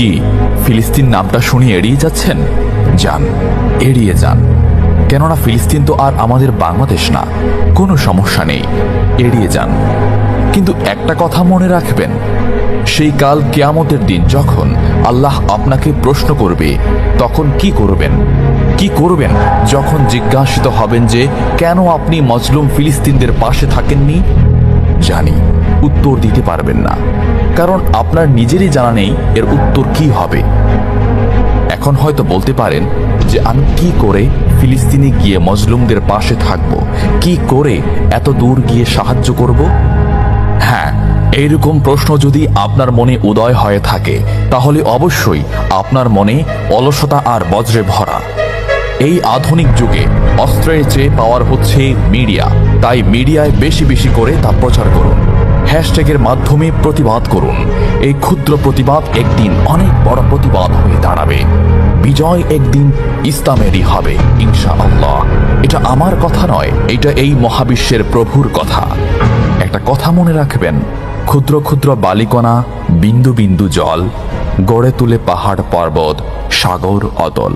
কি ফিলিস্তিন নামটা শুনে এড়িয়ে যাচ্ছেন? যান, এড়িয়ে যান। কেননা ফিলিস্তিন তো আর আমাদের বাংলাদেশ না। কোনো সমস্যা নেই, এড়িয়ে যান। কিন্তু একটা কথা মনে রাখবেন, সেই কাল কিয়ামতের দিন যখন আল্লাহ আপনাকে প্রশ্ন করবে, তখন কি করবেন? কি করবেন যখন জিজ্ঞাসিত হবেন যে কেন আপনি মজলুম ফিলিস্তিনদের পাশে থাকেননি? জানি উত্তর দিতে পারবেন না, কারণ আপনার নিজেরই জানা নেই এর উত্তর কি হবে। এখন হয়তো বলতে পারেন যে আমি কি করে ফিলিস্তিনে গিয়ে মজলুমদের পাশে থাকব, কি করে এত দূর গিয়ে সাহায্য করব? হ্যাঁ, এইরকম প্রশ্ন যদি আপনার মনে উদয় হয়ে থাকে, তাহলে অবশ্যই আপনার মনে অলসতা আর বজ্রে ভরা। এই আধুনিক যুগে অস্ত্রের চেয়ে পাওয়ার হচ্ছে মিডিয়া, তাই মিডিয়ায় বেশি বেশি করে তা প্রচার করুন। হ্যাশট্যাগের মাধ্যমে প্রতিবাদ করুন। এই ক্ষুদ্র প্রতিবাদ একদিন অনেক বড় প্রতিবাদ হয়ে দাঁড়াবে। বিজয় একদিন ইসলামেরই হবে ইনশাআল্লাহ। এটা আমার কথা নয়, এটা এই মহাবিশ্বের প্রভুর কথা। একটা কথা মনে রাখবেন, ক্ষুদ্র ক্ষুদ্র বালিকণা, বিন্দু বিন্দু জল গড়ে তুলে পাহাড় পর্বত, সাগর অতল।